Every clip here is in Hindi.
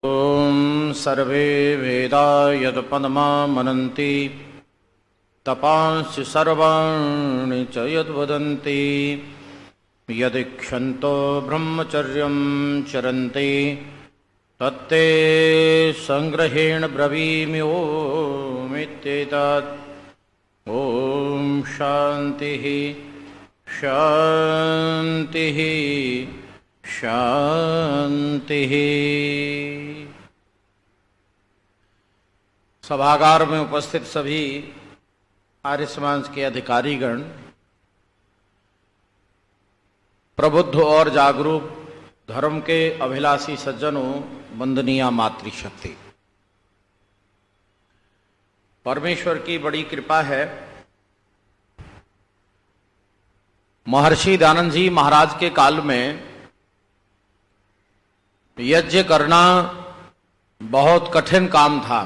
ॐ सर्वे वेदा यत्पदमा मनन्ति तपांसि सर्वाणि च यद्वदन्ति यदीक्षन्तो ब्रह्मचर्यं चरन्ति तत्ते संग्रहेण ब्रवीमि ओमित्येतत्। ॐ शान्तिः शान्तिः शान्तिः। सभागार में उपस्थित सभी आर्य समाज के अधिकारीगण, प्रबुद्ध और जागरूक धर्म के अभिलाषी सज्जनों, वंदनीय मातृशक्ति, परमेश्वर की बड़ी कृपा है। महर्षि दयानंद जी महाराज के काल में यज्ञ करना बहुत कठिन काम था।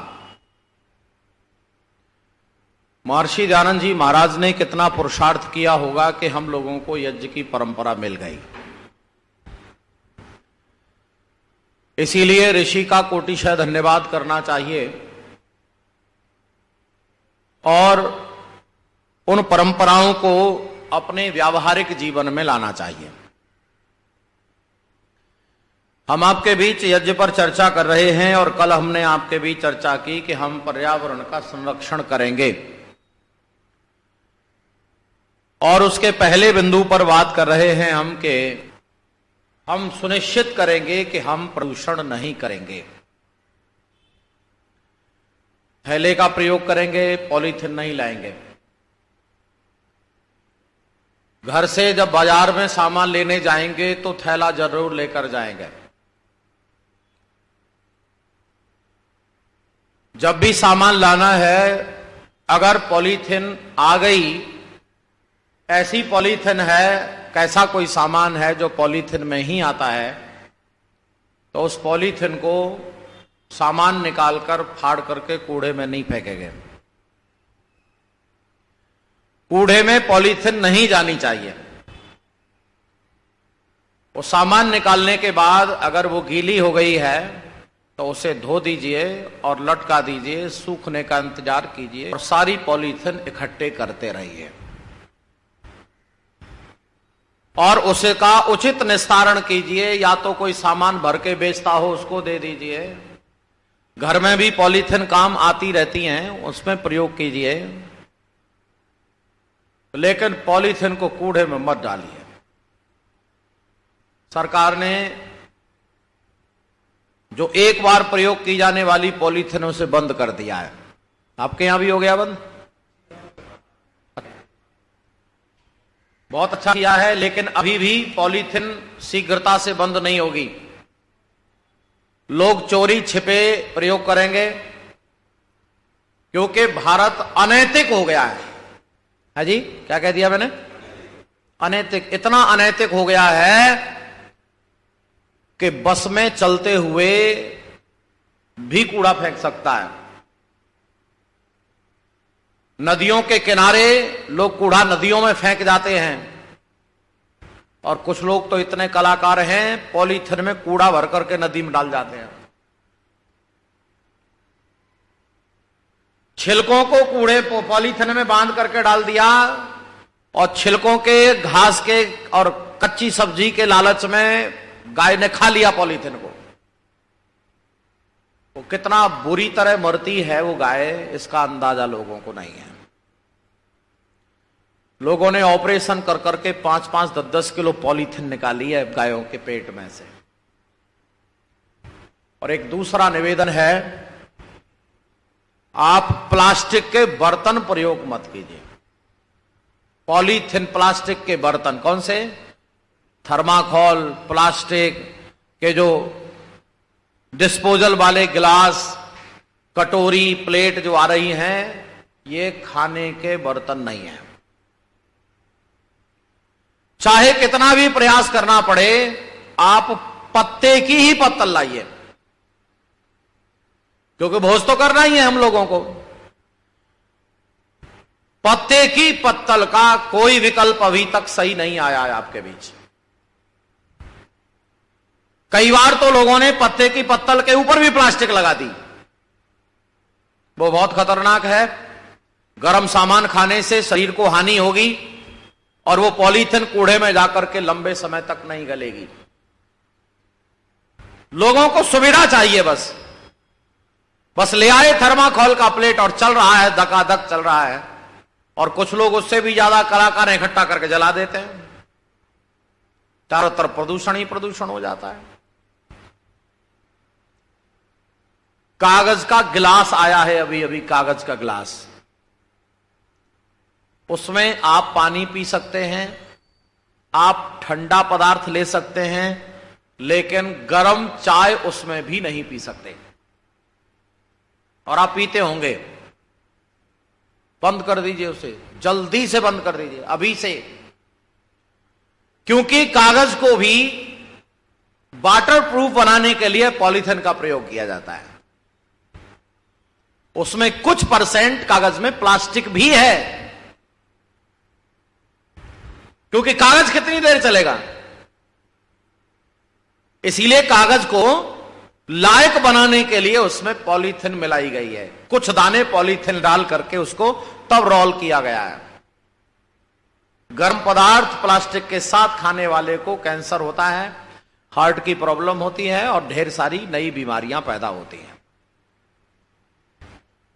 महर्षि दयानंद जी महाराज ने कितना पुरुषार्थ किया होगा कि हम लोगों को यज्ञ की परंपरा मिल गई। इसीलिए ऋषि का कोटिशः धन्यवाद करना चाहिए और उन परंपराओं को अपने व्यावहारिक जीवन में लाना चाहिए। हम आपके बीच यज्ञ पर चर्चा कर रहे हैं और कल हमने आपके बीच चर्चा की कि हम पर्यावरण का संरक्षण करेंगे और उसके पहले बिंदु पर बात कर रहे हैं हम कि हम सुनिश्चित करेंगे कि हम प्रदूषण नहीं करेंगे। थैले का प्रयोग करेंगे, पॉलीथिन नहीं लाएंगे। घर से जब बाजार में सामान लेने जाएंगे तो थैला जरूर लेकर जाएंगे। जब भी सामान लाना है, अगर पॉलीथिन आ गई, ऐसी पॉलीथिन है, कैसा कोई सामान है जो पॉलीथिन में ही आता है, तो उस पॉलीथिन को सामान निकालकर फाड़ करके कूड़े में नहीं फेंकेंगे। कूड़े में पॉलीथिन नहीं जानी चाहिए। वो सामान निकालने के बाद अगर वो गीली हो गई है तो उसे धो दीजिए और लटका दीजिए, सूखने का इंतजार कीजिए और सारी पॉलीथिन इकट्ठे करते रहिए और उसे का उचित निस्तारण कीजिए। या तो कोई सामान भर के बेचता हो उसको दे दीजिए। घर में भी पॉलीथिन काम आती रहती हैं, उसमें प्रयोग कीजिए, लेकिन पॉलीथिन को कूड़े में मत डालिए। सरकार ने जो एक बार प्रयोग की जाने वाली पॉलीथिनों से बंद कर दिया है। आपके यहां भी हो गया बंद? बहुत अच्छा किया है, लेकिन अभी भी पॉलीथिन शीघ्रता से बंद नहीं होगी। लोग चोरी छिपे प्रयोग करेंगे क्योंकि भारत अनैतिक हो गया है जी। क्या कह दिया मैंने? अनैतिक। इतना अनैतिक हो गया है कि बस में चलते हुए भी कूड़ा फेंक सकता है। नदियों के किनारे लोग कूड़ा नदियों में फेंक जाते हैं और कुछ लोग तो इतने कलाकार हैं, पॉलीथिन में कूड़ा भर करके नदी में डाल जाते हैं। छिलकों को कूड़े पॉलीथिन में बांध करके डाल दिया और छिलकों के, घास के और कच्ची सब्जी के लालच में गाय ने खा लिया पॉलीथिन को। वो कितना बुरी तरह मरती है वो गाय, इसका अंदाजा लोगों को नहीं है। लोगों ने ऑपरेशन कर करके 5-5, 10-10 किलो पॉलीथिन निकाली है गायों के पेट में से। और एक दूसरा निवेदन है, आप प्लास्टिक के बर्तन प्रयोग मत कीजिए। पॉलीथिन प्लास्टिक के बर्तन कौन से? थर्माकोल, प्लास्टिक के जो डिस्पोजल वाले गिलास, कटोरी, प्लेट जो आ रही हैं, ये खाने के बर्तन नहीं है। चाहे कितना भी प्रयास करना पड़े, आप पत्ते की ही पत्तल लाइए, क्योंकि भोज तो करना ही है हम लोगों को। पत्ते की पत्तल का कोई विकल्प अभी तक सही नहीं आया है आपके बीच। कई बार तो लोगों ने पत्ते की पत्तल के ऊपर भी प्लास्टिक लगा दी। वो बहुत खतरनाक है। गर्म सामान खाने से शरीर को हानि होगी और वो पॉलीथिन कूड़े में जाकर के लंबे समय तक नहीं गलेगी। लोगों को सुविधा चाहिए, बस ले आए थर्माकोल का प्लेट और चल रहा है, धकाधक चल रहा है। और कुछ लोग उससे भी ज्यादा कलाकार इकट्ठा करके जला देते हैं। चारों तरफ प्रदूषण ही प्रदूषण हो जाता है। कागज का गिलास आया है अभी अभी, कागज का गिलास, उसमें आप पानी पी सकते हैं, आप ठंडा पदार्थ ले सकते हैं, लेकिन गर्म चाय उसमें भी नहीं पी सकते। और आप पीते होंगे, बंद कर दीजिए उसे, जल्दी से बंद कर दीजिए अभी से। क्योंकि कागज को भी वाटर प्रूफ बनाने के लिए पॉलीथिन का प्रयोग किया जाता है। उसमें कुछ % कागज में प्लास्टिक भी है, क्योंकि कागज कितनी देर चलेगा। इसीलिए कागज को लायक बनाने के लिए उसमें पॉलीथिन मिलाई गई है। कुछ दाने पॉलीथिन डाल करके उसको तब रोल किया गया है। गर्म पदार्थ प्लास्टिक के साथ खाने वाले को कैंसर होता है, हार्ट की प्रॉब्लम होती है और ढेर सारी नई बीमारियां पैदा होती हैं।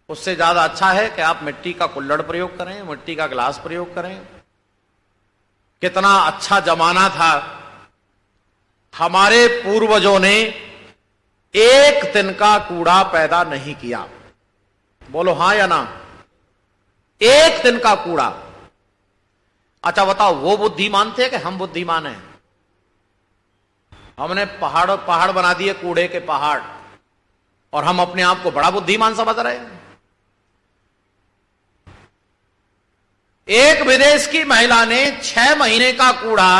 उससे ज्यादा अच्छा है कि आप मिट्टी का कुल्हड़ प्रयोग करें, मिट्टी का गिलास प्रयोग करें। कितना अच्छा जमाना था, हमारे पूर्वजों ने एक दिन का कूड़ा पैदा नहीं किया। बोलो हां या ना? एक दिन का कूड़ा। अच्छा बताओ, वो बुद्धिमान थे कि हम बुद्धिमान हैं? हमने पहाड़ बना दिए, कूड़े के पहाड़, और हम अपने आप को बड़ा बुद्धिमान समझ रहे हैं। एक विदेश की महिला ने 6 महीने का कूड़ा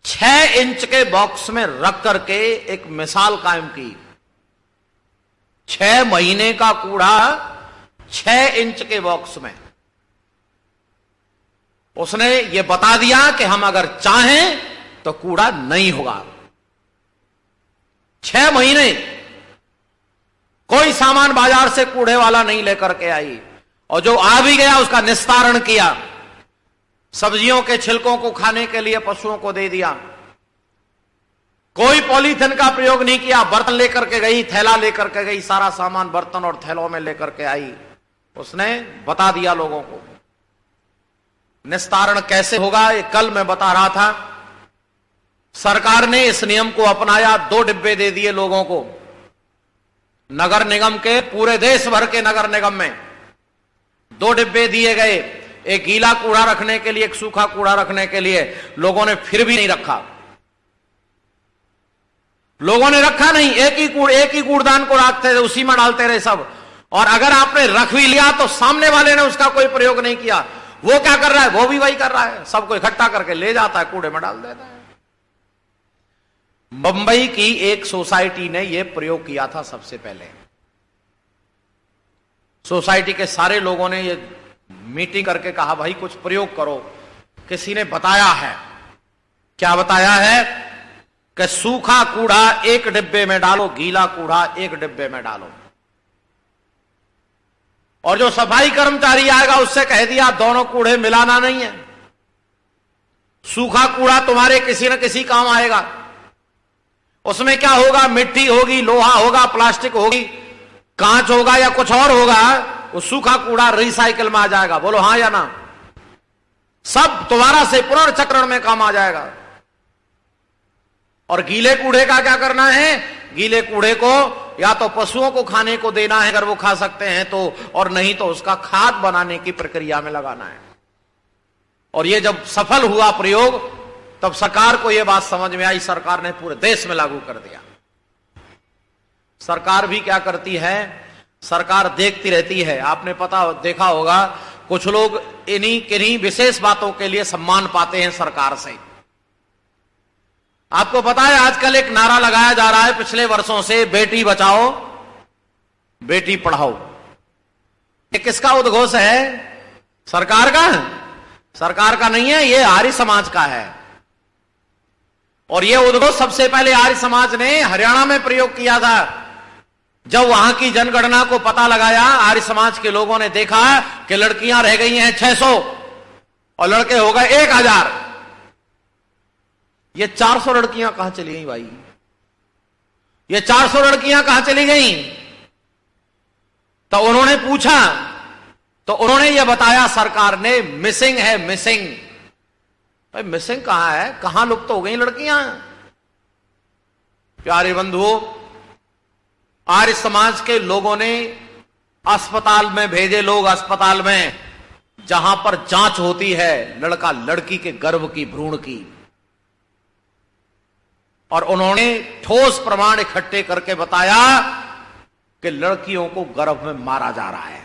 6 इंच के बॉक्स में रख करके एक मिसाल कायम की। 6 महीने का कूड़ा 6 इंच के बॉक्स में। उसने ये बता दिया कि हम अगर चाहें तो कूड़ा नहीं होगा। 6 महीने कोई सामान बाजार से कूड़े वाला नहीं लेकर के आई, और जो आ भी गया उसका निस्तारण किया। सब्जियों के छिलकों को खाने के लिए पशुओं को दे दिया। कोई पॉलीथिन का प्रयोग नहीं किया। बर्तन लेकर के गई, थैला लेकर के गई, सारा सामान बर्तन और थैलों में लेकर के आई। उसने बता दिया लोगों को। निस्तारण कैसे होगा ये कल मैं बता रहा था। सरकार ने इस नियम को अपनाया, 2 डिब्बे दे दिए लोगों को। नगर निगम के, पूरे देश भर के नगर निगम में 2 डिब्बे दिए गए, एक गीला कूड़ा रखने के लिए, एक सूखा कूड़ा रखने के लिए। लोगों ने फिर भी नहीं रखा। लोगों ने रखा नहीं, एक ही कूड़दान को रखते थे, उसी में डालते रहे सब। और अगर आपने रख भी लिया तो सामने वाले ने उसका कोई प्रयोग नहीं किया। वो क्या कर रहा है? वो भी वही कर रहा है, सबको इकट्ठा करके ले जाता है, कूड़े में डाल देता है। बंबई की एक सोसाइटी ने यह प्रयोग किया था सबसे पहले। सोसाइटी के सारे लोगों ने ये मीटिंग करके कहा भाई कुछ प्रयोग करो। किसी ने बताया है, क्या बताया है कि सूखा कूड़ा एक डिब्बे में डालो, गीला कूड़ा एक डिब्बे में डालो। और जो सफाई कर्मचारी आएगा उससे कह दिया दोनों कूड़े मिलाना नहीं है। सूखा कूड़ा तुम्हारे किसी न किसी काम आएगा। उसमें क्या होगा? मिट्टी होगी, लोहा होगा, प्लास्टिक होगी, कांच होगा या कुछ और होगा। वो सूखा कूड़ा रिसाइकल में आ जाएगा। बोलो हां या ना? सब दोबारा से पुनर्चक्रण में काम आ जाएगा। और गीले कूड़े का क्या करना है? गीले कूड़े को या तो पशुओं को खाने को देना है अगर वो खा सकते हैं तो, और नहीं तो उसका खाद बनाने की प्रक्रिया में लगाना है। और ये जब सफल हुआ प्रयोग तब सरकार को यह बात समझ में आई, सरकार ने पूरे देश में लागू कर दिया। सरकार भी क्या करती है? सरकार देखती रहती है। आपने देखा होगा कुछ लोग किन्हीं विशेष बातों के लिए सम्मान पाते हैं सरकार से। आपको पता है आजकल एक नारा लगाया जा रहा है पिछले वर्षों से, बेटी बचाओ बेटी पढ़ाओ। ये किसका उद्घोष है? सरकार का? सरकार का नहीं है, ये आर्य समाज का है। और यह उद्योग सबसे पहले आर्य समाज ने हरियाणा में प्रयोग किया था। जब वहां की जनगणना को पता लगाया, आर्य समाज के लोगों ने देखा कि लड़कियां रह गई हैं 600 और लड़के हो गए 1000। ये 400 लड़कियां कहां चली गई भाई? ये 400 लड़कियां कहां चली गई? तो उन्होंने पूछा, तो उन्होंने यह बताया सरकार ने, मिसिंग है, मिसिंग। भाई मिसिंग कहां है? कहां लुप्त हो गई लड़कियां? प्यारे बंधुओं, आर्य समाज के लोगों ने अस्पताल में भेजे लोग, अस्पताल में जहां पर जांच होती है लड़का लड़की के गर्भ की, भ्रूण की, और उन्होंने ठोस प्रमाण इकट्ठे करके बताया कि लड़कियों को गर्भ में मारा जा रहा है।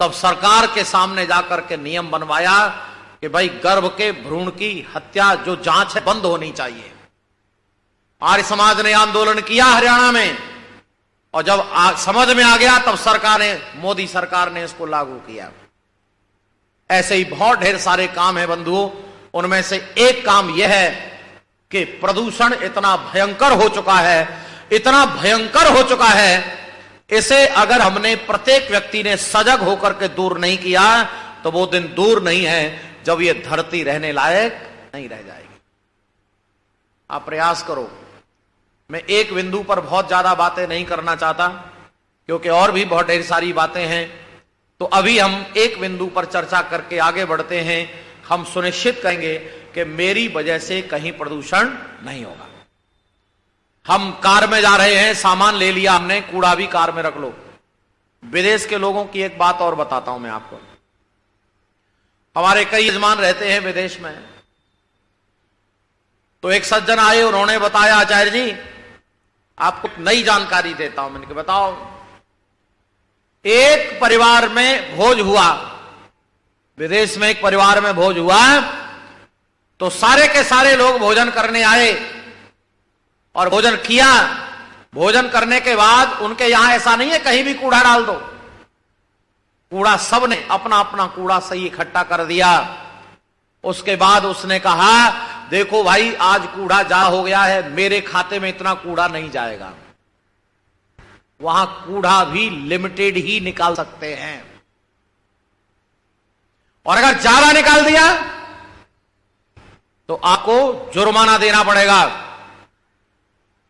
तब सरकार के सामने जाकर के नियम बनवाया कि भाई गर्भ के भ्रूण की हत्या जो जांच है बंद होनी चाहिए। आर्य समाज ने आंदोलन किया हरियाणा में, और जब समझ में आ गया तब सरकार ने, मोदी सरकार ने इसको लागू किया। ऐसे ही बहुत ढेर सारे काम है बंधुओं। उनमें से एक काम यह है कि प्रदूषण इतना भयंकर हो चुका है, इतना भयंकर हो चुका है, इसे अगर हमने प्रत्येक व्यक्ति ने सजग होकर के दूर नहीं किया तो वो दिन दूर नहीं है जब ये धरती रहने लायक नहीं रह जाएगी। आप प्रयास करो। मैं एक बिंदु पर बहुत ज्यादा बातें नहीं करना चाहता क्योंकि और भी बहुत ढेर सारी बातें हैं, तो अभी हम एक बिंदु पर चर्चा करके आगे बढ़ते हैं। हम सुनिश्चित करेंगे कि मेरी वजह से कहीं प्रदूषण नहीं होगा। हम कार में जा रहे हैं, सामान ले लिया हमने, कूड़ा भी कार में रख लो। विदेश के लोगों की एक बात और बताता हूं मैं आपको। हमारे कई यजमान रहते हैं विदेश में, तो एक सज्जन आए, उन्होंने बताया, आचार्य जी आपको नई जानकारी देता हूं। मैंने कहा बताओ। एक परिवार में भोज हुआ, विदेश में एक परिवार में भोज हुआ, तो सारे के सारे लोग भोजन करने आए और भोजन किया। भोजन करने के बाद उनके यहां ऐसा नहीं है कहीं भी कूड़ा डाल दो, कूड़ा सबने अपना अपना कूड़ा सही इकट्ठा कर दिया। उसके बाद उसने कहा देखो भाई आज कूड़ा जा हो गया है, मेरे खाते में इतना कूड़ा नहीं जाएगा। वहां कूड़ा भी लिमिटेड ही निकाल सकते हैं, और अगर ज्यादा निकाल दिया तो आपको जुर्माना देना पड़ेगा।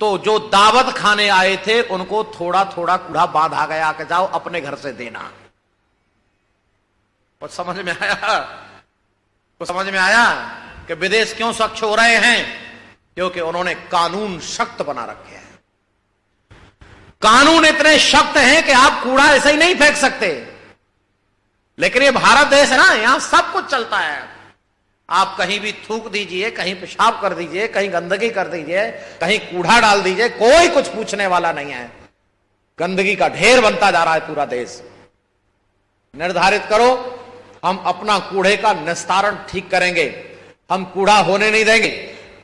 तो जो दावत खाने आए थे उनको थोड़ा थोड़ा कूड़ा बांधा गया कि जाओ अपने घर से देना। कुछ समझ में आया? कुछ समझ में आया कि विदेश क्यों स्वच्छ हो रहे हैं? क्योंकि उन्होंने कानून सख्त बना रखे हैं। कानून इतने सख्त हैं कि आप कूड़ा ऐसे ही नहीं फेंक सकते। लेकिन ये भारत देश है ना, यहां सब कुछ चलता है। आप कहीं भी थूक दीजिए, कहीं पेशाब कर दीजिए, कहीं गंदगी कर दीजिए, कहीं कूड़ा डाल दीजिए, कोई कुछ पूछने वाला नहीं है। गंदगी का ढेर बनता जा रहा है पूरा देश। निर्धारित करो, हम अपना कूड़े का निस्तारण ठीक करेंगे, हम कूड़ा होने नहीं देंगे।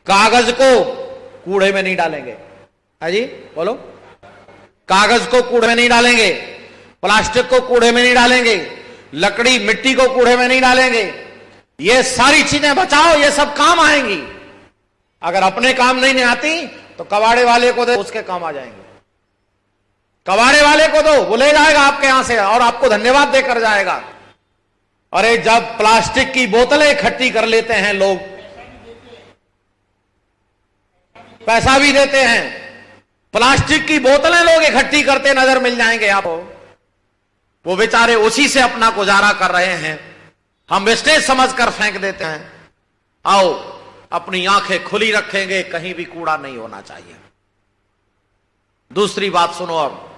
कागज को कूड़े में नहीं डालेंगे। है जी, बोलो। कागज को कूड़े में नहीं डालेंगे, प्लास्टिक को कूड़े में नहीं डालेंगे, लकड़ी मिट्टी को कूड़े में नहीं डालेंगे। ये सारी चीजें बचाओ, ये सब काम आएंगी। अगर अपने काम नहीं आती तो कबाड़े वाले को दो, उसके काम आ जाएंगे। कबाड़े वाले को दो, वो ले जाएगा आपके यहां से और आपको धन्यवाद देकर जाएगा। अरे जब प्लास्टिक की बोतलें इकट्ठी कर लेते हैं लोग, पैसा भी देते हैं, प्लास्टिक की बोतलें लोग इकट्ठी करते नजर मिल जाएंगे आपको। वो बेचारे उसी से अपना गुजारा कर रहे हैं, हम वेस्टेज समझकर फेंक देते हैं। आओ अपनी आंखें खुली रखेंगे, कहीं भी कूड़ा नहीं होना चाहिए। दूसरी बात सुनो अब।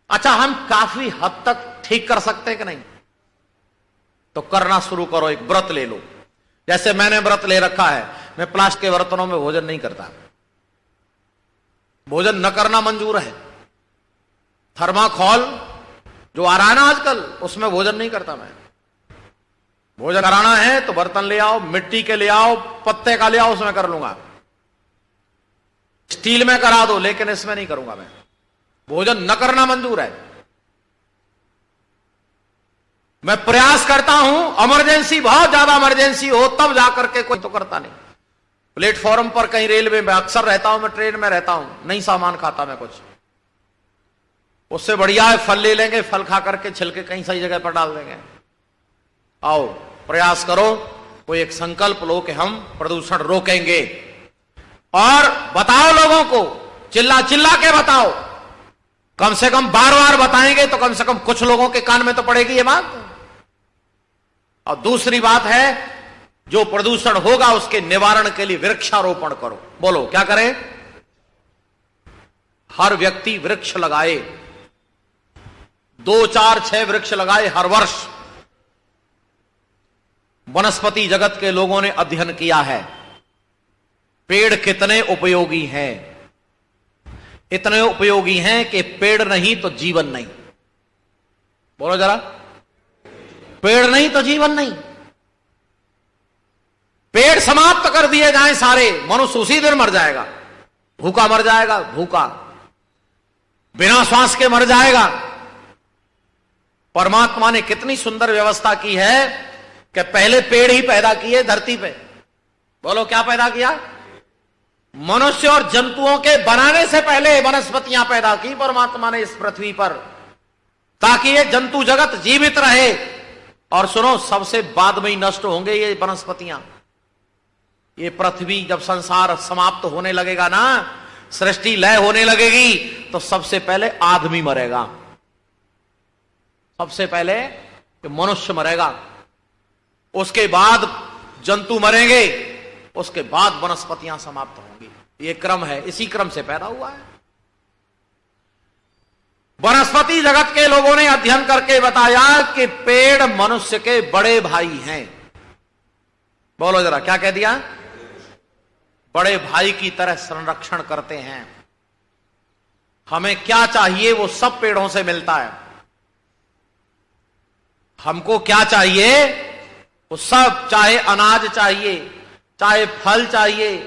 अच्छा, हम काफी हद तक ठीक कर सकते हैं कि नहीं? तो करना शुरू करो। एक व्रत ले लो, जैसे मैंने व्रत ले रखा है। मैं प्लास्टिक के बर्तनों में भोजन नहीं करता। भोजन न करना मंजूर है। थर्माकोल जो आ रहा है ना आजकल, उसमें भोजन नहीं करता मैं। भोजन कराना है तो बर्तन ले आओ, मिट्टी के ले आओ, पत्ते का ले आओ, उसमें कर लूंगा। स्टील में करा दो, लेकिन इसमें नहीं करूंगा मैं। भोजन न करना मंजूर है। मैं प्रयास करता हूं, इमरजेंसी, बहुत ज्यादा इमरजेंसी हो तब जाकर के, कोई तो करता नहीं। प्लेटफॉर्म पर कहीं रेलवे में अक्सर रहता हूं, मैं ट्रेन में रहता हूं, नहीं सामान खाता मैं कुछ, उससे बढ़िया है फल ले लेंगे, फल खा करके छिलके कहीं सही जगह पर डाल देंगे। आओ प्रयास करो, कोई एक संकल्प लो कि हम प्रदूषण रोकेंगे, और बताओ लोगों को, चिल्ला चिल्ला के बताओ, कम से कम बार बार बताएंगे तो कम से कम कुछ लोगों के कान में तो पड़ेगी ये बात। और दूसरी बात है, जो प्रदूषण होगा उसके निवारण के लिए वृक्षारोपण करो। बोलो क्या करें? हर व्यक्ति वृक्ष लगाए, 2, 4, 6 वृक्ष लगाए हर वर्ष। वनस्पति जगत के लोगों ने अध्ययन किया है, पेड़ कितने उपयोगी हैं, इतने उपयोगी हैं कि पेड़ नहीं तो जीवन नहीं। बोलो जरा, पेड़ नहीं तो जीवन नहीं। पेड़ समाप्त कर दिए जाएं सारे, मनुष्य उसी दिन मर जाएगा, भूखा मर जाएगा, भूखा, बिना श्वास के मर जाएगा। परमात्मा ने कितनी सुंदर व्यवस्था की है कि पहले पेड़ ही पैदा किए धरती पे। बोलो क्या पैदा किया? मनुष्य और जंतुओं के बनाने से पहले वनस्पतियां पैदा की परमात्मा ने इस पृथ्वी पर, ताकि ये जंतु जगत जीवित रहे। और सुनो, सबसे बाद में ही नष्ट होंगे ये वनस्पतियां। ये पृथ्वी जब संसार समाप्त होने लगेगा ना, सृष्टि लय होने लगेगी, तो सबसे पहले आदमी मरेगा, सबसे पहले मनुष्य मरेगा, उसके बाद जंतु मरेंगे, उसके बाद वनस्पतियां समाप्त होंगी। ये क्रम है, इसी क्रम से पैदा हुआ है। वनस्पति जगत के लोगों ने अध्ययन करके बताया कि पेड़ मनुष्य के बड़े भाई हैं। बोलो जरा, क्या कह दिया? बड़े भाई की तरह संरक्षण करते हैं। हमें क्या चाहिए वो सब पेड़ों से मिलता है। हमको क्या चाहिए वो सब, चाहे अनाज चाहिए, चाहे फल चाहिए,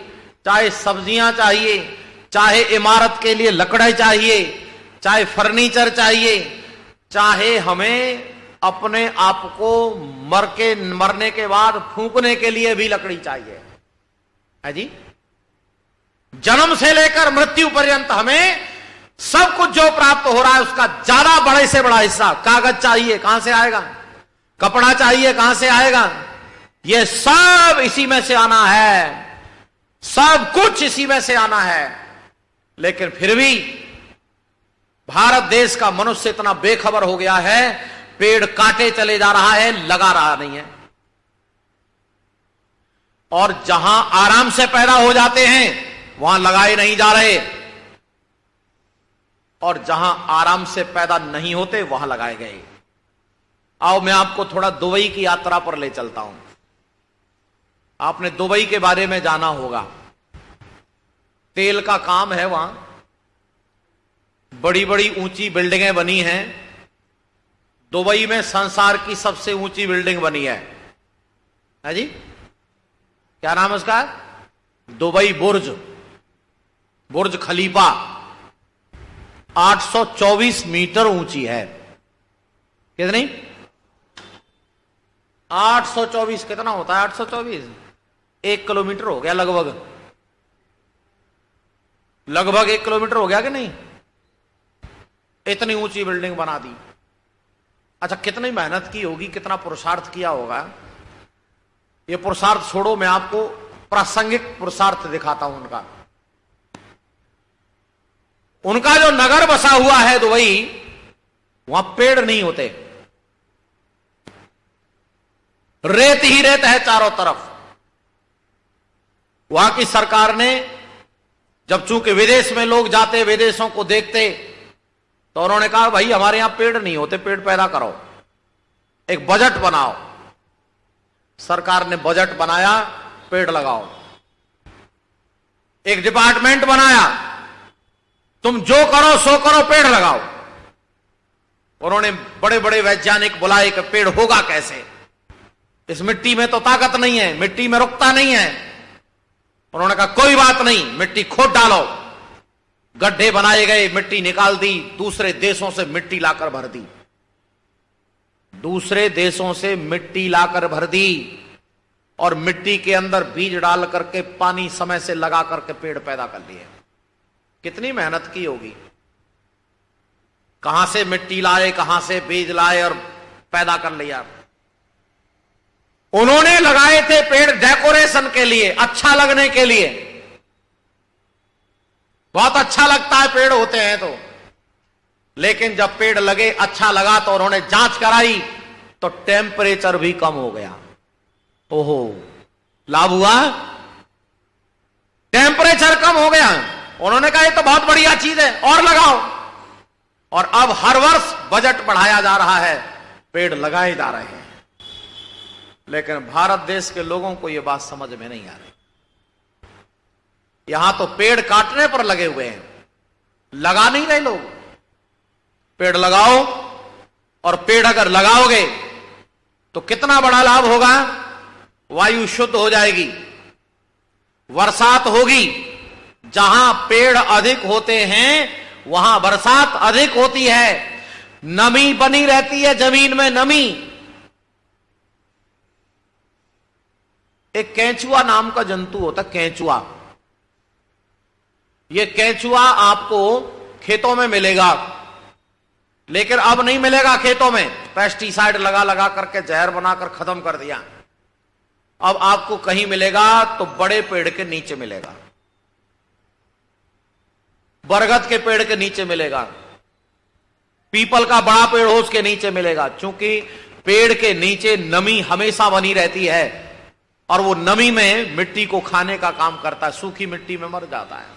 चाहे सब्जियां चाहिए, चाहे इमारत के लिए लकड़ी चाहिए, चाहे फर्नीचर चाहिए, चाहे हमें अपने आप को मरने के बाद फूंकने के लिए भी लकड़ी चाहिए है जी। जन्म से लेकर मृत्यु पर्यंत हमें सब कुछ जो प्राप्त हो रहा है उसका ज्यादा बड़े से बड़ा हिस्सा, कागज चाहिए, कहां से आएगा? कपड़ा चाहिए, कहां से आएगा? ये सब इसी में से आना है, सब कुछ इसी में से आना है। लेकिन फिर भी भारत देश का मनुष्य इतना बेखबर हो गया है, पेड़ काटे चले जा रहा है, लगा रहा नहीं है। और जहां आराम से पैदा हो जाते हैं वहां लगाए नहीं जा रहे, और जहां आराम से पैदा नहीं होते वहां लगाए गए। आओ मैं आपको थोड़ा दुबई की यात्रा पर ले चलता हूं। आपने दुबई के बारे में जाना होगा, तेल का काम है वहां, बड़ी बड़ी ऊंची बिल्डिंगें बनी हैं। दुबई में संसार की सबसे ऊंची बिल्डिंग बनी है जी, क्या नाम है उसका? दुबई बुर्ज, बुर्ज खलीफा 824 मीटर ऊंची है। कितनी? 824। कितना होता है 824? 1 किलोमीटर हो गया लगभग, लगभग 1 किलोमीटर हो गया कि नहीं? इतनी ऊंची बिल्डिंग बना दी। अच्छा, कितनी मेहनत की होगी, कितना पुरुषार्थ किया होगा। ये पुरुषार्थ छोड़ो, मैं आपको प्रासंगिक पुरुषार्थ दिखाता हूं उनका। उनका जो नगर बसा हुआ है दुबई, वहां पेड़ नहीं होते, रेत ही रेत है चारों तरफ। वहां की सरकार ने जब चूंकि विदेश में लोग जाते, विदेशों को देखते, तो उन्होंने कहा भाई हमारे यहां पेड़ नहीं होते, पेड़ पैदा करो, एक बजट बनाओ। सरकार ने बजट बनाया, पेड़ लगाओ। एक डिपार्टमेंट बनाया, तुम जो करो सो करो, पेड़ लगाओ। उन्होंने बड़े बड़े वैज्ञानिक बुलाए कि पेड़ होगा कैसे, इस मिट्टी में तो ताकत नहीं है, मिट्टी में रुकता नहीं है। उन्होंने कहा कोई बात नहीं, मिट्टी खोद डालो। गड्ढे बनाए गए, मिट्टी निकाल दी, दूसरे देशों से मिट्टी लाकर भर दी। दूसरे देशों से मिट्टी लाकर भर दी और मिट्टी के अंदर बीज डाल करके पानी समय से लगा करके पेड़ पैदा कर लिए। कितनी मेहनत की होगी, कहां से मिट्टी लाए, कहां से बीज लाए और पैदा कर लिया। उन्होंने लगाए थे पेड़ डेकोरेशन के लिए, अच्छा लगने के लिए। बहुत अच्छा लगता है पेड़ होते हैं तो, लेकिन जब पेड़ लगे, अच्छा लगा तो उन्होंने जांच कराई तो टेम्परेचर भी कम हो गया। ओहो, लाभ हुआ, टेम्परेचर कम हो गया। उन्होंने कहा ये तो बहुत बढ़िया चीज है और लगाओ। और अब हर वर्ष बजट बढ़ाया जा रहा है, पेड़ लगाए जा रहे हैं। लेकिन भारत देश के लोगों को यह बात समझ में नहीं आ रही। यहां तो पेड़ काटने पर लगे हुए हैं, लगा नहीं रहे लोग। पेड़ लगाओ, और पेड़ अगर लगाओगे तो कितना बड़ा लाभ होगा, वायु शुद्ध हो जाएगी, बरसात होगी। जहां पेड़ अधिक होते हैं वहां बरसात अधिक होती है, नमी बनी रहती है जमीन में, नमी। एक केंचुआ नाम का जंतु होता है, केंचुआ। यह केंचुआ आपको खेतों में मिलेगा, लेकिन अब नहीं मिलेगा खेतों में। पेस्टिसाइड लगा लगा करके जहर बनाकर खत्म कर दिया। अब आपको कहीं मिलेगा तो बड़े पेड़ के नीचे मिलेगा, बरगद के पेड़ के नीचे मिलेगा, पीपल का बड़ा पेड़ हो उसके नीचे मिलेगा। क्योंकि पेड़ के नीचे नमी हमेशा बनी रहती है और वो नमी में मिट्टी को खाने का काम करता है, सूखी मिट्टी में मर जाता है।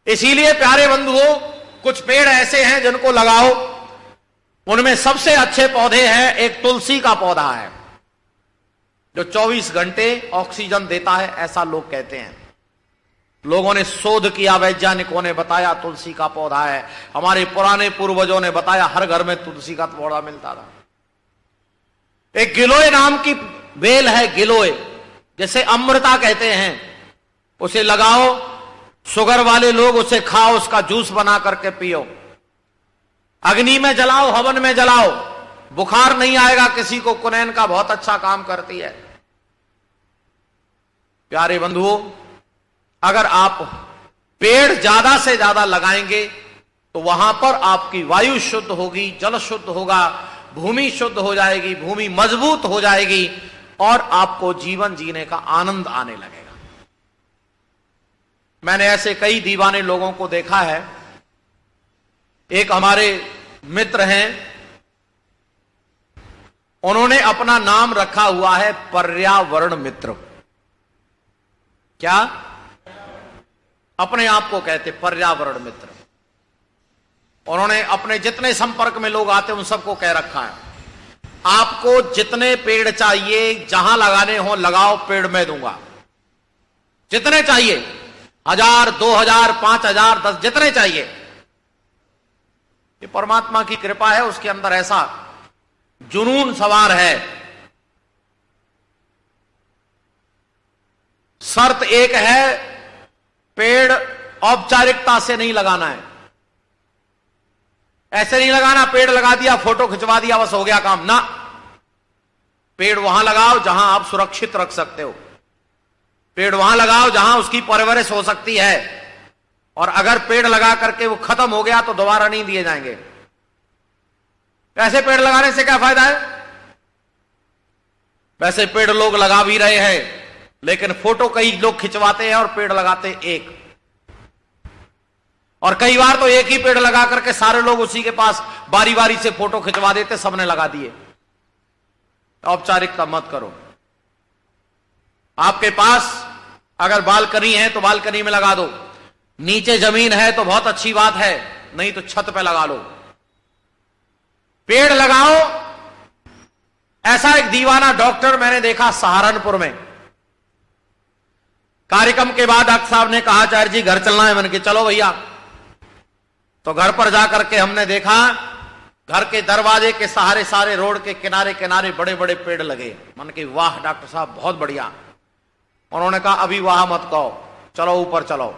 इसीलिए प्यारे बंधुओं, कुछ पेड़ ऐसे हैं जिनको लगाओ। उनमें सबसे अच्छे पौधे हैं, एक तुलसी का पौधा है जो 24 घंटे ऑक्सीजन देता है, ऐसा लोग कहते हैं। लोगों ने शोध किया, वैज्ञानिकों ने बताया तुलसी का पौधा है। हमारे पुराने पूर्वजों ने बताया हर घर में तुलसी का पौधा मिलता था। एक गिलोय नाम की बेल है, गिलोय, जैसे अमृता कहते हैं, उसे लगाओ। शुगर वाले लोग उसे खाओ, उसका जूस बना करके पियो, अग्नि में जलाओ, हवन में जलाओ, बुखार नहीं आएगा किसी को। कुनैन का बहुत अच्छा काम करती है। प्यारे बंधुओं, अगर आप पेड़ ज्यादा से ज्यादा लगाएंगे तो वहां पर आपकी वायु शुद्ध होगी, जल शुद्ध होगा, भूमि शुद्ध हो जाएगी, भूमि मजबूत हो जाएगी और आपको जीवन जीने का आनंद आने लगेगा। मैंने ऐसे कई दीवाने लोगों को देखा है। एक हमारे मित्र हैं, उन्होंने अपना नाम रखा हुआ है पर्यावरण मित्र। क्या? अपने आप को कहते पर्यावरण मित्र। उन्होंने अपने जितने संपर्क में लोग आते उन सबको कह रखा है, आपको जितने पेड़ चाहिए, जहां लगाने हो लगाओ, पेड़ मैं दूंगा। जितने चाहिए, 1000, 2000, 5000, 10, जितने चाहिए। ये परमात्मा की कृपा है, उसके अंदर ऐसा जुनून सवार है। शर्त एक है, पेड़ औपचारिकता से नहीं लगाना है। ऐसे नहीं लगाना, पेड़ लगा दिया, फोटो खिंचवा दिया, बस हो गया काम ना। पेड़ वहां लगाओ जहां आप सुरक्षित रख सकते हो, पेड़ वहां लगाओ जहां उसकी परवरिश हो सकती है। और अगर पेड़ लगा करके वो खत्म हो गया तो दोबारा नहीं दिए जाएंगे। ऐसे पेड़ लगाने से क्या फायदा है? वैसे पेड़ लोग लगा भी रहे हैं, लेकिन फोटो कई लोग खिंचवाते हैं और पेड़ लगाते एक। और कई बार तो एक ही पेड़ लगा करके सारे लोग उसी के पास बारी बारी से फोटो खिंचवा देते, सबने लगा दिए। औपचारिकता मत करो। आपके पास अगर बालकनी है तो बालकनी में लगा दो, नीचे जमीन है तो बहुत अच्छी बात है, नहीं तो छत पे लगा लो। पेड़ लगाओ। ऐसा एक दीवाना डॉक्टर मैंने देखा सहारनपुर में। कार्यक्रम के बाद डॉक्टर साहब ने कहा, आचार्य जी घर चलना है। मैंने कहा चलो भैया। तो घर पर जाकर के हमने देखा, घर के दरवाजे के सहारे सारे रोड के किनारे किनारे बड़े बड़े पेड़ लगे। मैंने कहा वाह डॉक्टर साहब, बहुत बढ़िया। उन्होंने कहा अभी वहां मत कहो, चलो ऊपर चलो।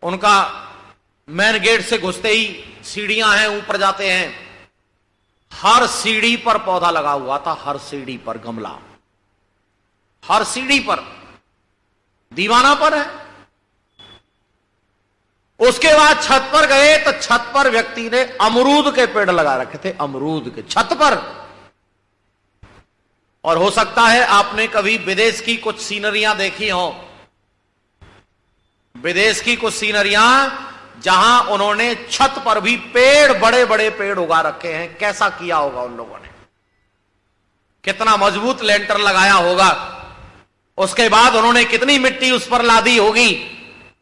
उनका मेन गेट से घुसते ही सीढ़ियां हैं, ऊपर जाते हैं, हर सीढ़ी पर पौधा लगा हुआ था, हर सीढ़ी पर गमला, हर सीढ़ी पर, दीवाना पर है। उसके बाद छत पर गए तो छत पर व्यक्ति ने अमरूद के पेड़ लगा रखे थे, अमरूद के छत पर। और हो सकता है आपने कभी विदेश की कुछ सीनरियां देखी हो, विदेश की कुछ सीनरियां जहां उन्होंने छत पर भी पेड़, बड़े बड़े पेड़ उगा रखे हैं। कैसा किया होगा उन लोगों ने, कितना मजबूत लेंटर लगाया होगा, उसके बाद उन्होंने कितनी मिट्टी उस पर लादी होगी,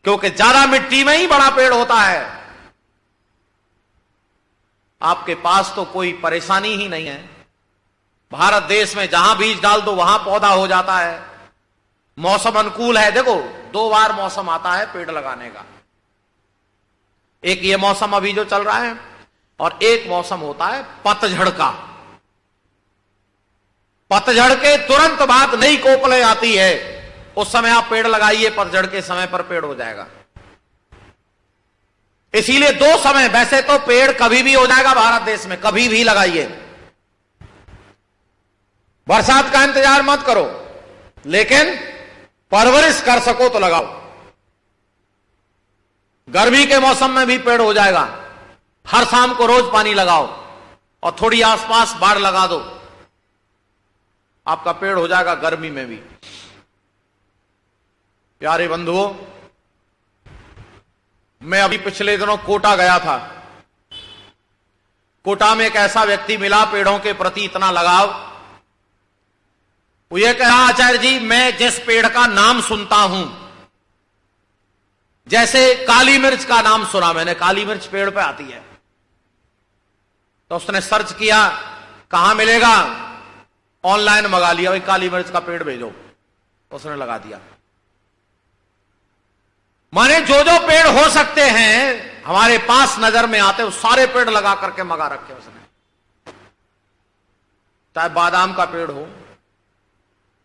क्योंकि ज्यादा मिट्टी में ही बड़ा पेड़ होता है। आपके पास तो कोई परेशानी ही नहीं है। भारत देश में जहां बीज डाल दो वहां पौधा हो जाता है। मौसम अनुकूल है, देखो 2 बार मौसम आता है पेड़ लगाने का। एक ये मौसम अभी जो चल रहा है, और एक मौसम होता है पतझड़ का। पतझड़ के तुरंत बाद नई कोपलें आती है, उस समय आप पेड़ लगाइए, पतझड़ के समय पर पेड़ हो जाएगा। इसीलिए 2 समय, वैसे तो पेड़ कभी भी हो जाएगा भारत देश में, कभी भी लगाइए, बरसात का इंतजार मत करो, लेकिन परवरिश कर सको तो लगाओ। गर्मी के मौसम में भी पेड़ हो जाएगा। हर शाम को रोज पानी लगाओ और थोड़ी आसपास बाड़ लगा दो, आपका पेड़ हो जाएगा गर्मी में भी। प्यारे बंधुओं, मैं अभी पिछले दिनों कोटा गया था। कोटा में एक ऐसा व्यक्ति मिला, पेड़ों के प्रति इतना लगाव। वो ये कहा, आचार्य जी मैं जिस पेड़ का नाम सुनता हूं, जैसे काली मिर्च का नाम सुना मैंने, काली मिर्च पेड़ पे आती है, तो उसने सर्च किया कहां मिलेगा, ऑनलाइन मंगा लिया, भाई काली मिर्च का पेड़ भेजो, उसने लगा दिया। माने जो जो पेड़ हो सकते हैं हमारे पास नजर में आते, वो सारे पेड़ लगा करके मंगा रखे उसने। चाहे बादाम का पेड़ हो,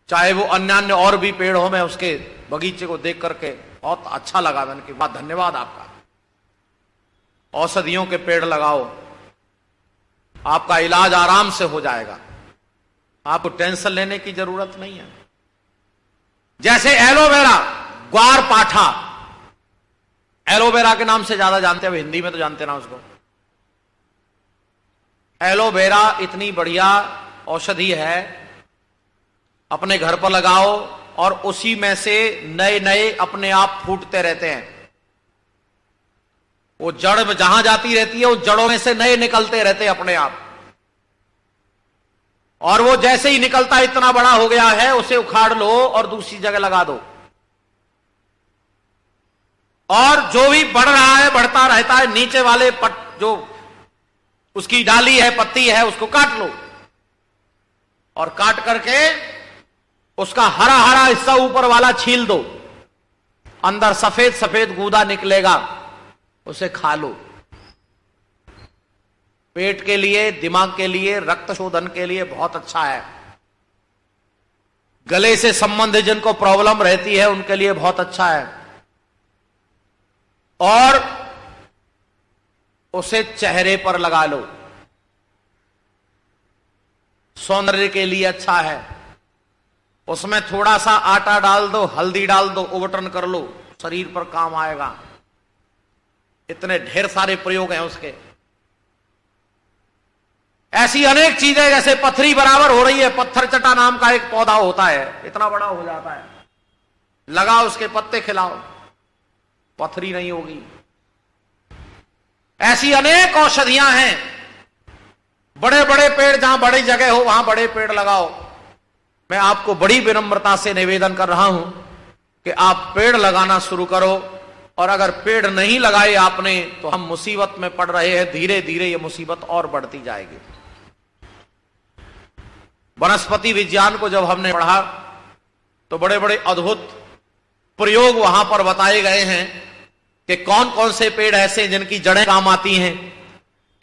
चाहे वो अन्य और भी पेड़ हो, मैं उसके बगीचे को देख करके बहुत अच्छा लगा। मैंने कहा वाह, धन्यवाद आपका। औषधियों के पेड़ लगाओ, आपका इलाज आराम से हो जाएगा, आपको टेंशन लेने की जरूरत नहीं है। जैसे एलोवेरा, ग्वार पाठा, एलोवेरा के नाम से ज्यादा जानते हैं, हिंदी में तो जानते ना उसको। एलोवेरा इतनी बढ़िया औषधि है, अपने घर पर लगाओ और उसी में से नए नए अपने आप फूटते रहते हैं। वो जड़ में जहां जाती रहती है, उस जड़ों में से नए निकलते रहते हैं अपने आप। और वो जैसे ही निकलता इतना बड़ा हो गया है, उसे उखाड़ लो और दूसरी जगह लगा दो, और जो भी बढ़ रहा है बढ़ता रहता है। नीचे वाले जो उसकी डाली है, पत्ती है, उसको काट लो, और काट करके उसका हरा हरा हिस्सा ऊपर वाला छील दो, अंदर सफेद सफेद गूदा निकलेगा, उसे खा लो। पेट के लिए, दिमाग के लिए, रक्त शोधन के लिए बहुत अच्छा है। गले से संबंधित जिनको प्रॉब्लम रहती है उनके लिए बहुत अच्छा है। और उसे चेहरे पर लगा लो, सौंदर्य के लिए अच्छा है। उसमें थोड़ा सा आटा डाल दो, हल्दी डाल दो, उबटन कर लो, शरीर पर काम आएगा। इतने ढेर सारे प्रयोग हैं उसके। ऐसी अनेक चीजें, जैसे पथरी बराबर हो रही है, पत्थर चटा नाम का एक पौधा होता है, इतना बड़ा हो जाता है, लगाओ उसके पत्ते खिलाओ, पथरी नहीं होगी। ऐसी अनेक औषधियां हैं। बड़े बड़े पेड़, जहां बड़ी जगह हो वहां बड़े पेड़ लगाओ। मैं आपको बड़ी विनम्रता से निवेदन कर रहा हूं कि आप पेड़ लगाना शुरू करो, और अगर पेड़ नहीं लगाए आपने तो हम मुसीबत में पड़ रहे हैं। धीरे धीरे ये मुसीबत और बढ़ती जाएगी। वनस्पति विज्ञान को जब हमने पढ़ा तो बड़े बड़े अद्भुत प्रयोग वहां पर बताए गए हैं कि कौन कौन से पेड़ ऐसे जिनकी जड़ें काम आती हैं,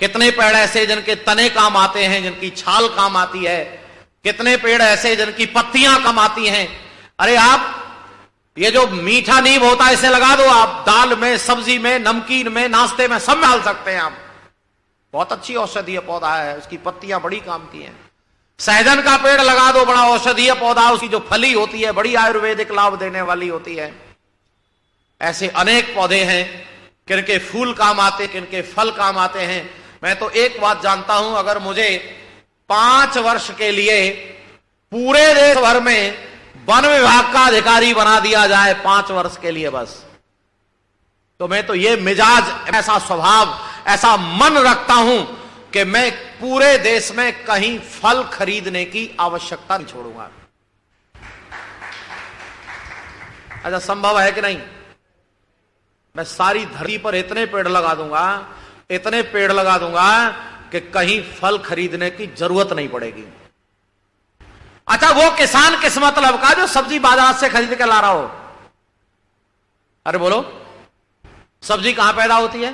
कितने पेड़ ऐसे जिनके तने काम आते हैं, जिनकी छाल काम आती है, कितने पेड़ ऐसे जिनकी पत्तियां काम आती हैं। अरे आप ये जो मीठा नीम होता है इसे लगा दो आप, दाल में, सब्जी में, नमकीन में, नाश्ते में, सब में डाल सकते हैं आप। बहुत अच्छी औषधीय पौधा है, उसकी पत्तियां बड़ी काम की हैं। सहजन का पेड़ लगा दो, बड़ा औषधीय पौधा, उसकी जो फली होती है बड़ी आयुर्वेदिक लाभ देने वाली होती है। ऐसे अनेक पौधे हैं, किनके फूल काम आते, किनके फल काम आते हैं। मैं तो एक बात जानता हूं, अगर मुझे 5 वर्ष के लिए पूरे देश भर में वन विभाग का अधिकारी बना दिया जाए 5 वर्ष के लिए बस, तो मैं तो ये मिजाज, ऐसा स्वभाव, ऐसा मन रखता हूं कि मैं पूरे देश में कहीं फल खरीदने की आवश्यकता नहीं छोड़ूंगा। अच्छा, संभव है कि नहीं? मैं सारी धरती पर इतने पेड़ लगा दूंगा, इतने पेड़ लगा दूंगा कि कहीं फल खरीदने की जरूरत नहीं पड़ेगी। अच्छा, वो किसान किस मतलब का जो सब्जी बाजार से खरीद के ला रहा हो? अरे बोलो, सब्जी कहां पैदा होती है?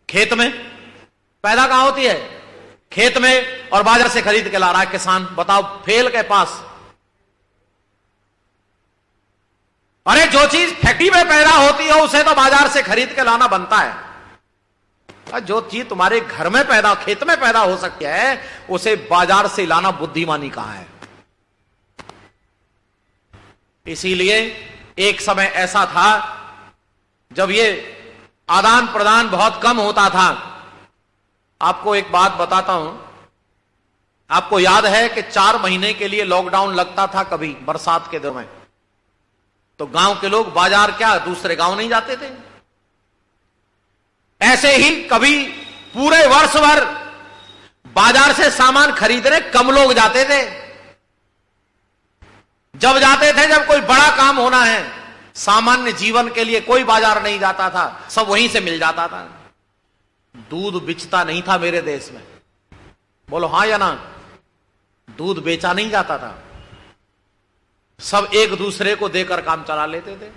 खेत में। पैदा कहां होती है? खेत में। और बाजार से खरीद के ला रहा है किसान। बताओ, फेल के पास। अरे जो चीज फैक्ट्री में पैदा होती है उसे तो बाजार से खरीद के लाना बनता है। जो चीज तुम्हारे घर में पैदा, खेत में पैदा हो सकती है, उसे बाजार से लाना बुद्धिमानी कहां है? इसीलिए एक समय ऐसा था जब ये आदान प्रदान बहुत कम होता था। आपको एक बात बताता हूं, आपको याद है कि 4 महीने के लिए लॉकडाउन लगता था कभी बरसात के दिनों में, तो गांव के लोग बाजार क्या दूसरे गांव नहीं जाते थे। ऐसे ही कभी पूरे वर्ष भर बाजार से सामान खरीदने कम लोग जाते थे। जब जाते थे जब कोई बड़ा काम होना है, सामान्य जीवन के लिए कोई बाजार नहीं जाता था, सब वहीं से मिल जाता था। दूध बिचता नहीं था मेरे देश में, बोलो हां या ना? दूध बेचा नहीं जाता था, सब एक दूसरे को देकर काम चला लेते थे।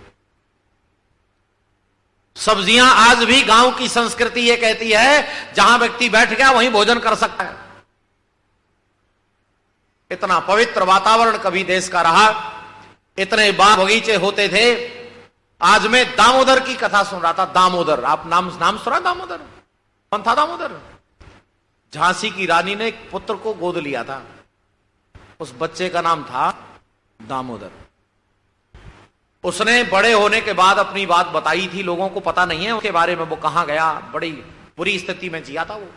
सब्जियां आज भी गांव की संस्कृति ये कहती है, जहां व्यक्ति बैठ गया वहीं भोजन कर सकता है। इतना पवित्र वातावरण कभी देश का रहा, इतने बाग बगीचे होते थे। आज मैं दामोदर की कथा सुन रहा था। दामोदर, आप नाम सुना? दामोदर कौन था? दामोदर झांसी की रानी ने एक पुत्र को गोद लिया था, उस बच्चे का नाम था दामोदर। उसने बड़े होने के बाद अपनी बात बताई थी, लोगों को पता नहीं है उसके बारे में, वो कहां गया, बड़ी बुरी स्थिति में जिया था वो।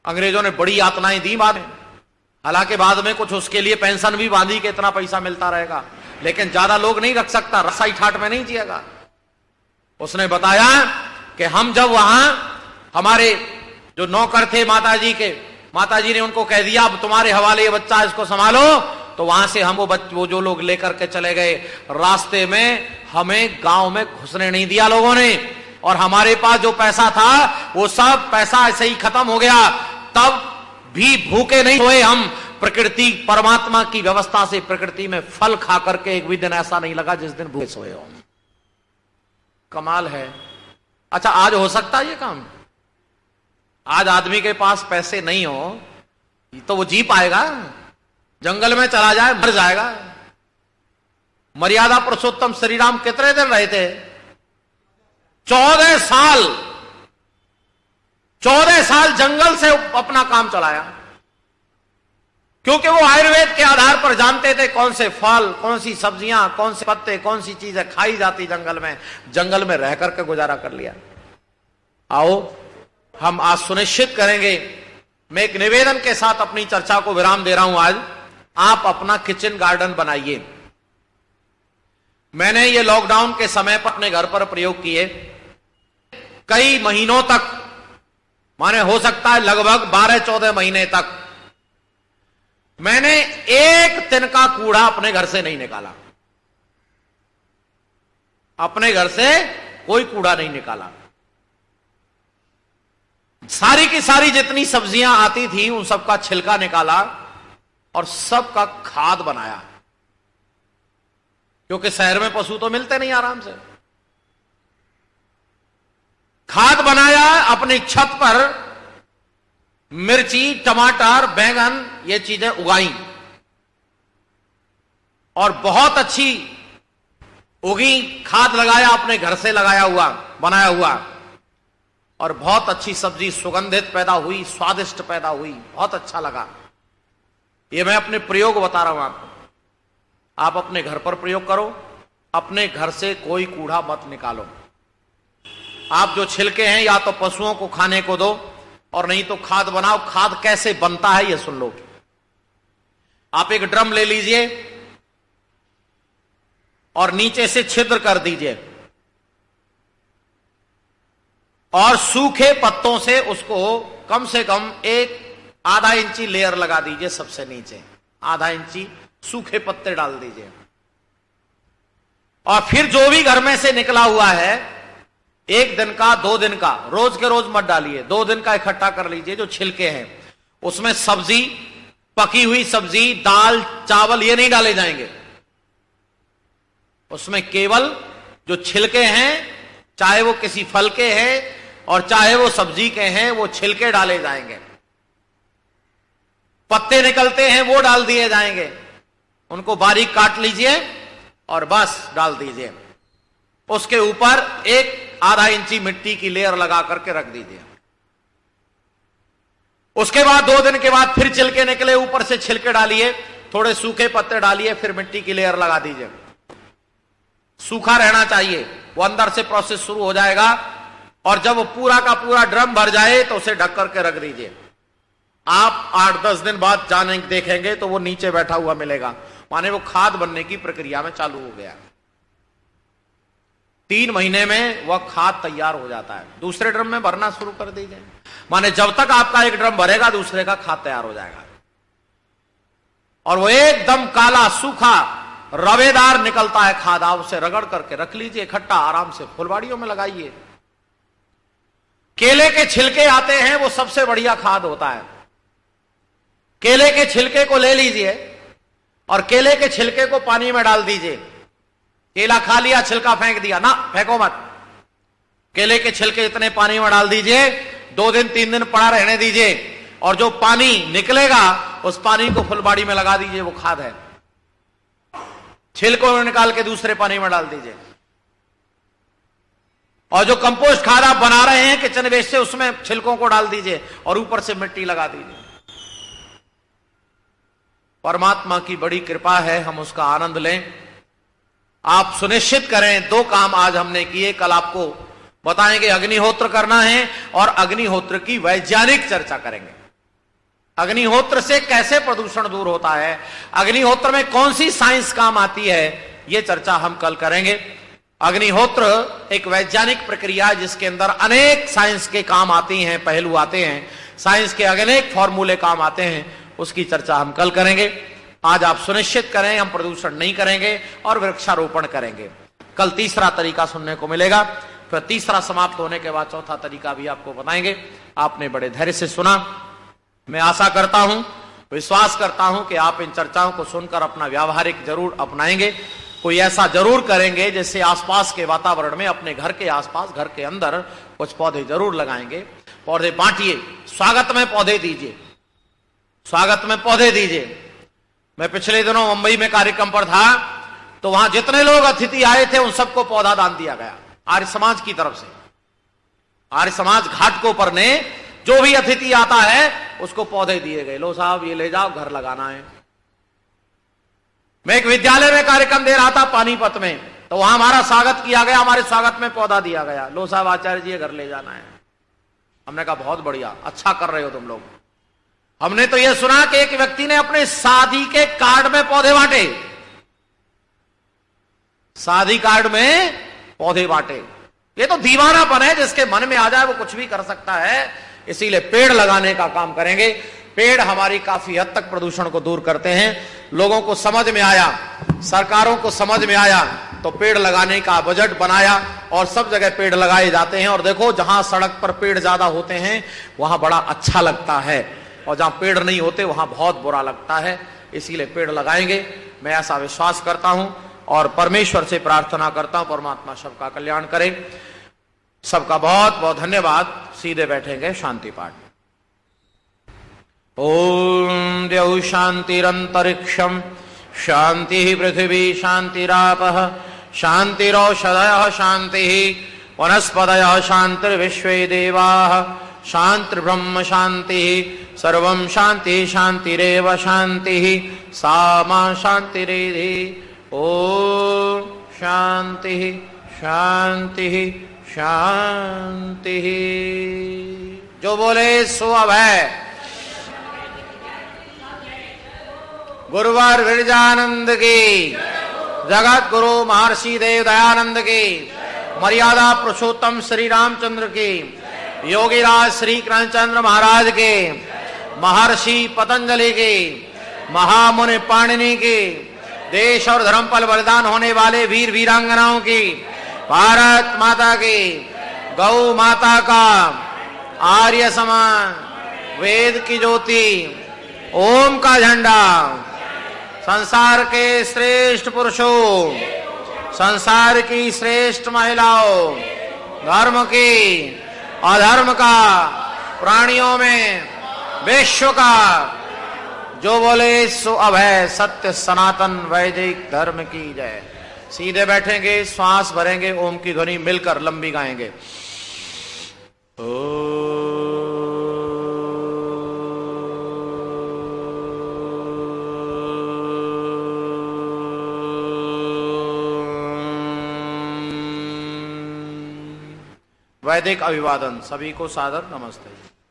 अंग्रेजों ने बड़ी यातनाएं दी बाद में, हालांकि बाद में कुछ उसके लिए पेंशन भी बांधी कि इतना पैसा मिलता रहेगा, लेकिन ज्यादा लोग नहीं रख सकता, रसाई ठाट में नहीं जिएगा। उसने बताया कि हम जब वहां, हमारे जो नौकर थे माताजी के, माताजी ने उनको कह दिया अब तुम्हारे हवाले ये बच्चा, इसको संभालो, तो वहां से हम वो जो लोग लेकर के चले गए। रास्ते में हमें गांव में घुसने नहीं दिया लोगों ने, और हमारे पास जो पैसा था वो सब पैसा ऐसे ही खत्म हो गया। तब भी भूखे नहीं सोए हम, प्रकृति परमात्मा की व्यवस्था से प्रकृति में फल खा करके एक भी दिन ऐसा नहीं लगा जिस दिन भूखे सोए हो। कमाल है। अच्छा, आज हो सकता है ये काम? आज आदमी के पास पैसे नहीं हो तो वो जी पाएगा? जंगल में चला जाए मर जाएगा। मर्यादा पुरुषोत्तम श्री राम कितने दिन रहे थे? 14 साल। 14 साल जंगल से अपना काम चलाया, क्योंकि वो आयुर्वेद के आधार पर जानते थे कौन से फल, कौन सी सब्जियां, कौन से पत्ते, कौन सी चीजें खाई जाती जंगल में। जंगल में रह करके गुजारा कर लिया। आओ हम आज सुनिश्चित करेंगे। मैं एक निवेदन के साथ अपनी चर्चा को विराम दे रहा हूं। आज आप अपना किचन गार्डन बनाइए। मैंने ये लॉकडाउन के समय पर अपने घर पर प्रयोग किए। कई महीनों तक, माने हो सकता है लगभग 12-14 महीने तक, मैंने एक दिन का कूड़ा अपने घर से नहीं निकाला। अपने घर से कोई कूड़ा नहीं निकाला। सारी की सारी जितनी सब्जियां आती थी उन सबका छिलका निकाला और सबका खाद बनाया, क्योंकि शहर में पशु तो मिलते नहीं आराम से। खाद बनाया, अपनी छत पर मिर्ची, टमाटर, बैंगन ये चीजें उगाई। और बहुत अच्छी उगी खाद लगाया, अपने घर से लगाया हुआ, बनाया हुआ, और बहुत अच्छी सब्जी सुगंधित पैदा हुई, स्वादिष्ट पैदा हुई, बहुत अच्छा लगा। ये मैं अपने प्रयोग बता रहा हूं आपको। आप अपने घर पर प्रयोग करो, अपने घर से कोई कूड़ा मत निकालो। आप जो छिलके हैं या तो पशुओं को खाने को दो, और नहीं तो खाद बनाओ। खाद कैसे बनता है ये सुन लो। आप एक ड्रम ले लीजिए और नीचे से छिद्र कर दीजिए, और सूखे पत्तों से उसको कम से कम एक आधा इंची लेयर लगा दीजिए। सबसे नीचे आधा इंची सूखे पत्ते डाल दीजिए, और फिर जो भी घर में से निकला हुआ है, 1 दिन का, 2 दिन का, रोज के रोज मत डालिए, 2 दिन का इकट्ठा कर लीजिए। जो छिलके हैं उसमें सब्जी, पकी हुई सब्जी, दाल, चावल ये नहीं डाले जाएंगे। उसमें केवल जो छिलके हैं, चाहे वो किसी फल के हैं और चाहे वो सब्जी के हैं, वो छिलके डाले जाएंगे। पत्ते निकलते हैं वो डाल दिए जाएंगे। उनको बारीक काट लीजिए और बस डाल दीजिए। उसके ऊपर एक आधा इंची मिट्टी की लेयर लगा करके रख दीजिए। उसके बाद 2 दिन के बाद फिर छिलके निकले, ऊपर से छिलके डालिए, थोड़े सूखे पत्ते डालिए, फिर मिट्टी की लेयर लगा दीजिए। सूखा रहना चाहिए, वो अंदर से प्रोसेस शुरू हो जाएगा। और जब वो पूरा का पूरा ड्रम भर जाए तो उसे ढक करके रख दीजिए। आप 8-10 दिन बाद जाने देखेंगे तो वो नीचे बैठा हुआ मिलेगा, माने वो खाद बनने की प्रक्रिया में चालू हो गया। 3 महीने में वह खाद तैयार हो जाता है। दूसरे ड्रम में भरना शुरू कर दीजिए, माने जब तक आपका एक ड्रम भरेगा दूसरे का खाद तैयार हो जाएगा। और वो एकदम काला सूखा रवेदार निकलता है खाद। आप उसे रगड़ करके रख लीजिए इकट्ठा, आराम से फुलवाड़ियों में लगाइए। केले के छिलके आते हैं, वो सबसे बढ़िया खाद होता है। केले के छिलके को ले लीजिए और केले के छिलके को पानी में डाल दीजिए। केला खा लिया, छिलका फेंक दिया, ना फेंको मत। केले के छिलके इतने पानी में डाल दीजिए, 2 दिन 3 दिन पड़ा रहने दीजिए, और जो पानी निकलेगा उस पानी को फुलबाड़ी में लगा दीजिए, वो खाद है। छिलकों में निकाल के दूसरे पानी में डाल दीजिए। और जो कंपोस्ट खाद आप बना रहे हैं किचन वेस्ट से, उसमें छिलकों को डाल दीजिए और ऊपर से मिट्टी लगा दीजिए। परमात्मा की बड़ी कृपा है, हम उसका आनंद लें। आप सुनिश्चित करें, 2 काम आज हमने किए, कल आपको बताएंगे। अग्निहोत्र करना है और अग्निहोत्र की वैज्ञानिक चर्चा करेंगे। अग्निहोत्र से कैसे प्रदूषण दूर होता है, अग्निहोत्र में कौन सी साइंस काम आती है, यह चर्चा हम कल करेंगे। अग्निहोत्र एक वैज्ञानिक प्रक्रिया है जिसके अंदर अनेक साइंस के काम आती हैं, पहलू आते हैं, साइंस के अनेक फॉर्मूले काम आते हैं। उसकी चर्चा हम कल करेंगे। आज आप सुनिश्चित करें हम प्रदूषण नहीं करेंगे और वृक्षारोपण करेंगे। कल तीसरा तरीका सुनने को मिलेगा, फिर तीसरा समाप्त होने के बाद चौथा तरीका भी आपको बताएंगे। आपने बड़े धैर्य से सुना। मैं आशा करता हूं, विश्वास करता हूं कि आप इन चर्चाओं को सुनकर अपना व्यावहारिक जरूर अपनाएंगे। कोई ऐसा जरूर करेंगे जिससे आसपास के वातावरण में, अपने घर के आसपास, घर के अंदर कुछ पौधे जरूर लगाएंगे। पौधे बांटिए, स्वागत में पौधे दीजिए, स्वागत में पौधे दीजिए। मैं पिछले दिनों मुंबई में कार्यक्रम पर था, तो वहां जितने लोग अतिथि आए थे उन सबको पौधा दान दिया गया आर्य समाज की तरफ से। आर्य समाज घाटकों पर ने जो भी अतिथि आता है उसको पौधे दिए गए। लो साहब ये ले जाओ, घर लगाना है। मैं एक विद्यालय में कार्यक्रम दे रहा था पानीपत में, तो वहां हमारा स्वागत किया गया, हमारे स्वागत में पौधा दिया गया। लो साहब आचार्य जी घर ले जाना है। हमने कहा बहुत बढ़िया, अच्छा कर रहे हो तुम लोग। हमने तो यह सुना कि एक व्यक्ति ने अपने शादी के कार्ड में पौधे बांटे, शादी कार्ड में पौधे बांटे। ये तो दीवानापन है, जिसके मन में आ जाए वो कुछ भी कर सकता है। इसीलिए पेड़ लगाने का काम करेंगे। पेड़ हमारी काफी हद तक प्रदूषण को दूर करते हैं। लोगों को समझ में आया, सरकारों को समझ में आया, तो पेड़ लगाने का बजट बनाया और सब जगह पेड़ लगाए जाते हैं। और देखो जहां सड़क पर पेड़ ज्यादा होते हैं वहां बड़ा अच्छा लगता है, और जहां पेड़ नहीं होते वहां बहुत बुरा लगता है। इसीलिए पेड़ लगाएंगे, मैं ऐसा विश्वास करता हूं और परमेश्वर से प्रार्थना करता हूं परमात्मा सबका कल्याण करे। सबका बहुत बहुत धन्यवाद। सीधे बैठेंगे शांति पाठ। ओम द्यौ शांतिरंतरिक्षम शांति पृथिवी शांतिरापः शांतिरौषधयः शांतिः वनस्पतयः शांतिर्विश्वे देवाः शांतिर्ब्रह्म शांतिः सर्वं शांति शांतिरेव शांतिः सा मा शांतिरेधि। ओम शांति शांति शांति। जो बोले सो अभय। गुरुवर विरजानंद की, जगत गुरु महर्षि देव दयानंद की, मर्यादा पुरुषोत्तम श्री रामचंद्र की, योगीराज श्री कृष्णचंद्र महाराज के, महर्षि पतंजलि के, महामुनि पाणिनि के, देश और धर्म पर बलिदान होने वाले वीर वीरांगनाओं की, भारत माता की, गौ माता का, आर्य समान, वेद की ज्योति, ओम का झंडा, संसार के श्रेष्ठ पुरुषों, संसार की श्रेष्ठ महिलाओं, धर्म की अधर्म का, प्राणियों में विश्व का, जो बोले सो अभय सत्य सनातन वैदिक धर्म की जय। सीधे बैठेंगे, श्वास भरेंगे, ओम की ध्वनि मिलकर लंबी गाएंगे। वैदिक अभिवादन। सभी को सादर नमस्ते।